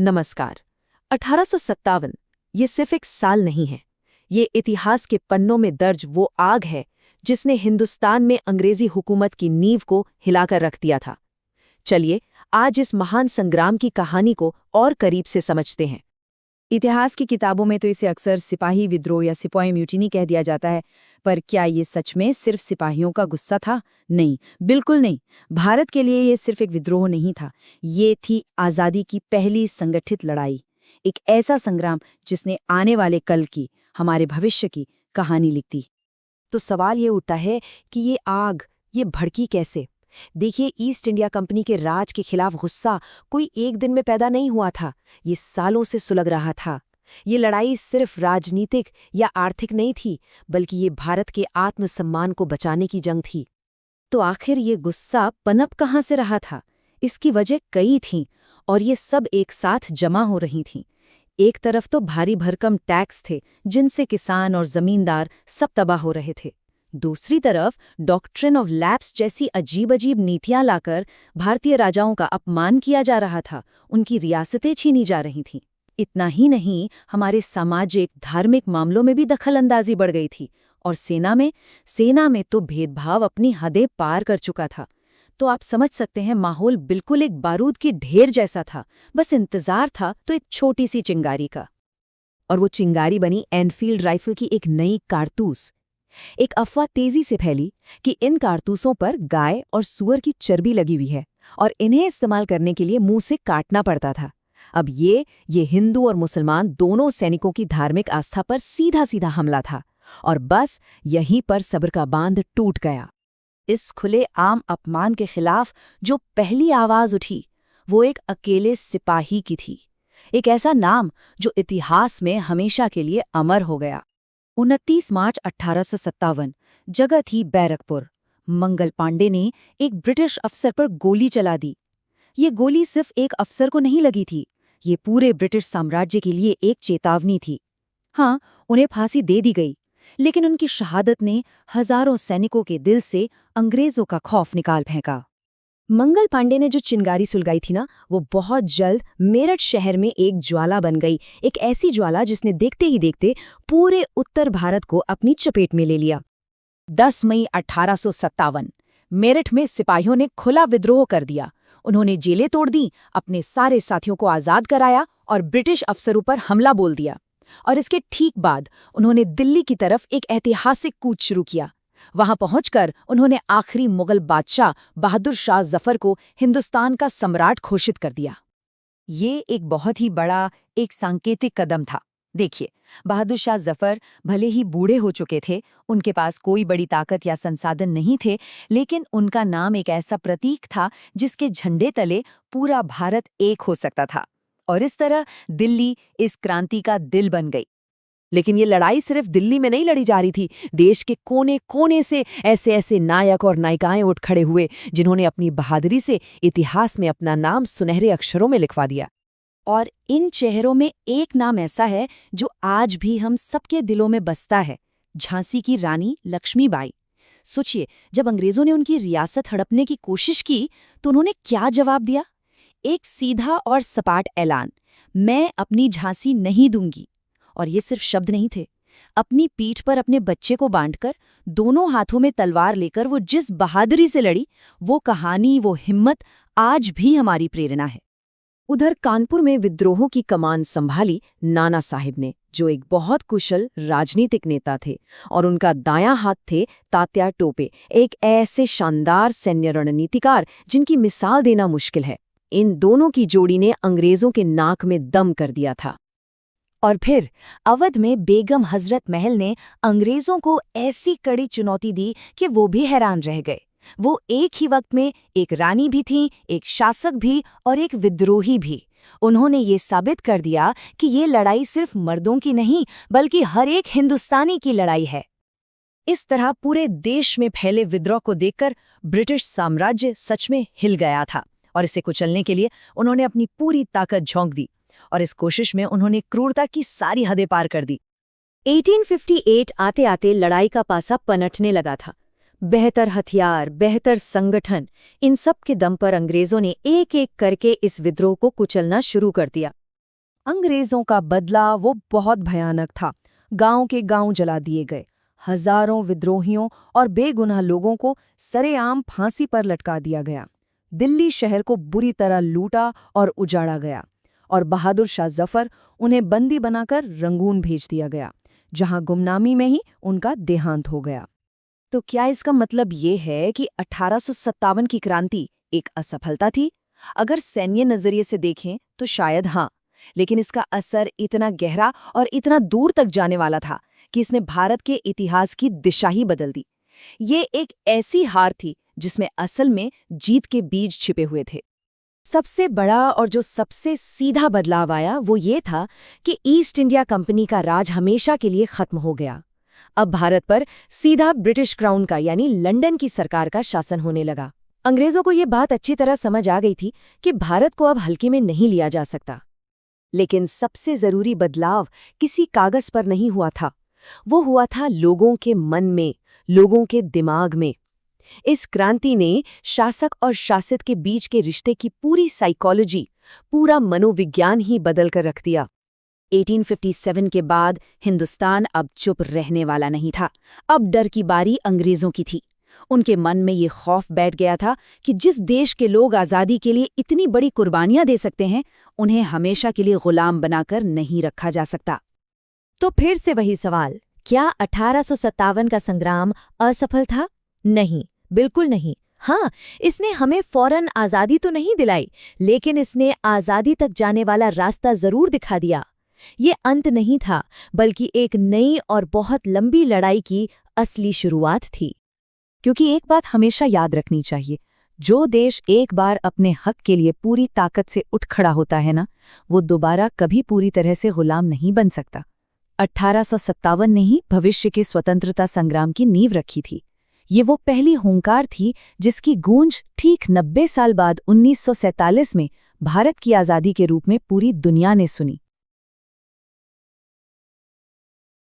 नमस्कार। 1857 ये सिर्फ एक साल नहीं है। ये इतिहास के पन्नों में दर्ज वो आग है जिसने हिंदुस्तान में अंग्रेजी हुकूमत की नींव को हिलाकर रख दिया था। चलिए आज इस महान संग्राम की कहानी को और करीब से समझते हैं। इतिहास की किताबों में तो इसे अक्सर सिपाही विद्रोह या सिपाही म्यूटिनी कह दिया जाता है, पर क्या ये सच में सिर्फ सिपाहियों का गुस्सा था? नहीं, बिल्कुल नहीं। भारत के लिए ये सिर्फ एक विद्रोह नहीं था, ये थी आज़ादी की पहली संगठित लड़ाई। एक ऐसा संग्राम जिसने आने वाले कल की, हमारे भविष्य की कहानी लिख दी। तो सवाल ये उठता है कि ये आग, ये भड़की कैसे? देखिए, ईस्ट इंडिया कंपनी के राज के खिलाफ गुस्सा कोई एक दिन में पैदा नहीं हुआ था, ये सालों से सुलग रहा था। ये लड़ाई सिर्फ राजनीतिक या आर्थिक नहीं थी, बल्कि ये भारत के आत्मसम्मान को बचाने की जंग थी। तो आखिर ये गुस्सा पनप कहाँ से रहा था? इसकी वजह कई थीं, और ये सब एक साथ जमा हो रही थीं। एक तरफ तो भारी भरकम टैक्स थे, जिनसे किसान और जमींदार सब तबाह हो रहे थे। दूसरी तरफ डॉक्ट्रिन ऑफ लैप्स जैसी अजीब अजीब नीतियां लाकर भारतीय राजाओं का अपमान किया जा रहा था, उनकी रियासतें छीनी जा रही थीं। इतना ही नहीं, हमारे सामाजिक धार्मिक मामलों में भी दखलंदाजी बढ़ गई थी, और सेना में तो भेदभाव अपनी हदें पार कर चुका था। तो आप समझ सकते हैं, माहौल बिल्कुल एक बारूद की ढेर जैसा था। बस इंतजार था तो एक छोटी सी चिंगारी का, और वो चिंगारी बनी एनफील्ड राइफल की एक नई कारतूस। एक अफवाह तेजी से फैली कि इन कारतूसों पर गाय और सूअर की चर्बी लगी हुई है और इन्हें इस्तेमाल करने के लिए मुंह से काटना पड़ता था। अब ये हिंदू और मुसलमान दोनों सैनिकों की धार्मिक आस्था पर सीधा सीधा हमला था, और बस यहीं पर सब्र का बांध टूट गया। इस खुले आम अपमान के खिलाफ जो पहली आवाज उठी, वो एक अकेले सिपाही की थी। एक ऐसा नाम जो इतिहास में हमेशा के लिए अमर हो गया। 29 मार्च 1857, जगह थी बैरकपुर। मंगल पांडे ने एक ब्रिटिश अफसर पर गोली चला दी। ये गोली सिर्फ एक अफसर को नहीं लगी थी, ये पूरे ब्रिटिश साम्राज्य के लिए एक चेतावनी थी। हाँ, उन्हें फांसी दे दी गई, लेकिन उनकी शहादत ने हजारों सैनिकों के दिल से अंग्रेजों का खौफ निकाल फेंका। मंगल पांडे ने जो चिंगारी सुलगाई थी ना, वो बहुत जल्द मेरठ शहर में एक ज्वाला बन गई। एक ऐसी ज्वाला जिसने देखते ही देखते पूरे उत्तर भारत को अपनी चपेट में ले लिया। 10 मई 1857 मेरठ में सिपाहियों ने खुला विद्रोह कर दिया। उन्होंने जेलें तोड़ दी, अपने सारे साथियों को आज़ाद कराया और ब्रिटिश अफसरों पर हमला बोल दिया। और इसके ठीक बाद उन्होंने दिल्ली की तरफ एक ऐतिहासिक कूच शुरू किया। वहां पहुंचकर उन्होंने आखिरी मुगल बादशाह बहादुर शाह जफर को हिंदुस्तान का सम्राट घोषित कर दिया। ये एक बहुत ही बड़ा, एक सांकेतिक कदम था। देखिए, बहादुर शाह जफर भले ही बूढ़े हो चुके थे, उनके पास कोई बड़ी ताकत या संसाधन नहीं थे, लेकिन उनका नाम एक ऐसा प्रतीक था जिसके झंडे तले पूरा भारत एक हो सकता था। और इस तरह दिल्ली इस क्रांति का दिल बन गई। लेकिन ये लड़ाई सिर्फ दिल्ली में नहीं लड़ी जा रही थी। देश के कोने कोने से ऐसे ऐसे नायक और नायिकाएं उठ खड़े हुए, जिन्होंने अपनी बहादुरी से इतिहास में अपना नाम सुनहरे अक्षरों में लिखवा दिया। और इन चेहरों में एक नाम ऐसा है जो आज भी हम सबके दिलों में बसता है, झांसी की रानी लक्ष्मीबाई। सोचिए, जब अंग्रेजों ने उनकी रियासत हड़पने की कोशिश की तो उन्होंने क्या जवाब दिया? एक सीधा और सपाट ऐलान, मैं अपनी झांसी नहीं दूंगी। और ये सिर्फ शब्द नहीं थे। अपनी पीठ पर अपने बच्चे को बांधकर, दोनों हाथों में तलवार लेकर वो जिस बहादुरी से लड़ी, वो कहानी, वो हिम्मत आज भी हमारी प्रेरणा है। उधर कानपुर में विद्रोहों की कमान संभाली नाना साहिब ने, जो एक बहुत कुशल राजनीतिक नेता थे, और उनका दायां हाथ थे तात्या टोपे, एक ऐसे शानदार सैन्य रणनीतिकार जिनकी मिसाल देना मुश्किल है। इन दोनों की जोड़ी ने अंग्रेजों के नाक में दम कर दिया था। और फिर अवध में बेगम हजरत महल ने अंग्रेजों को ऐसी कड़ी चुनौती दी कि वो भी हैरान रह गए। वो एक ही वक्त में एक रानी भी थीं, एक शासक भी और एक विद्रोही भी। उन्होंने ये साबित कर दिया कि ये लड़ाई सिर्फ मर्दों की नहीं, बल्कि हर एक हिंदुस्तानी की लड़ाई है। इस तरह पूरे देश में फैले विद्रोह को देखकर ब्रिटिश साम्राज्य सच में हिल गया था, और इसे कुचलने के लिए उन्होंने अपनी पूरी ताकत झोंक दी। और इस कोशिश में उन्होंने क्रूरता की सारी हदें पार कर दी। 1858 आते आते लड़ाई का पासा पलटने लगा था। बेहतर हथियार, बेहतर संगठन, इन सब के दम पर अंग्रेजों ने एक एक करके इस विद्रोह को कुचलना शुरू कर दिया। अंग्रेजों का बदला वो बहुत भयानक था। गांव के गांव जला दिए गए, हजारों विद्रोहियों और बेगुनाह लोगों को सरेआम फांसी पर लटका दिया गया। दिल्ली शहर को बुरी तरह लूटा और उजाड़ा गया, और बहादुर शाह जफर उन्हें बंदी बनाकर रंगून भेज दिया गया, जहां गुमनामी में ही उनका देहांत हो गया। तो क्या इसका मतलब ये है कि 1857 की क्रांति एक असफलता थी? अगर सैन्य नजरिए से देखें तो शायद हाँ, लेकिन इसका असर इतना गहरा और इतना दूर तक जाने वाला था कि इसने भारत के इतिहास की दिशा ही बदल दी। ये एक ऐसी हार थी जिसमें असल में जीत के बीज छिपे हुए थे। सबसे बड़ा और जो सबसे सीधा बदलाव आया वो ये था कि ईस्ट इंडिया कंपनी का राज हमेशा के लिए खत्म हो गया। अब भारत पर सीधा ब्रिटिश क्राउन का यानी लंदन की सरकार का शासन होने लगा। अंग्रेजों को ये बात अच्छी तरह समझ आ गई थी कि भारत को अब हल्के में नहीं लिया जा सकता। लेकिन सबसे जरूरी बदलाव किसी कागज पर नहीं हुआ था, वो हुआ था लोगों के मन में, लोगों के दिमाग में। इस क्रांति ने शासक और शासित के बीच के रिश्ते की पूरी साइकोलॉजी, पूरा मनोविज्ञान ही बदल कर रख दिया। 1857 के बाद हिंदुस्तान अब चुप रहने वाला नहीं था। अब डर की बारी अंग्रेजों की थी। उनके मन में ये खौफ बैठ गया था कि जिस देश के लोग आज़ादी के लिए इतनी बड़ी कुर्बानियां दे सकते हैं, उन्हें हमेशा के लिए गुलाम बनाकर नहीं रखा जा सकता। तो फिर से वही सवाल, क्या 1857 का संग्राम असफल था? नहीं, बिल्कुल नहीं। हाँ, इसने हमें फौरन आज़ादी तो नहीं दिलाई, लेकिन इसने आज़ादी तक जाने वाला रास्ता जरूर दिखा दिया। ये अंत नहीं था, बल्कि एक नई और बहुत लंबी लड़ाई की असली शुरुआत थी। क्योंकि एक बात हमेशा याद रखनी चाहिए, जो देश एक बार अपने हक के लिए पूरी ताकत से उठ खड़ा होता है ना, वो दोबारा कभी पूरी तरह से गुलाम नहीं बन सकता। 1857 ने ही भविष्य के स्वतंत्रता संग्राम की नींव रखी थी। ये वो पहली हुंकार थी जिसकी गूंज ठीक 90 साल बाद 1947 में भारत की आज़ादी के रूप में पूरी दुनिया ने सुनी।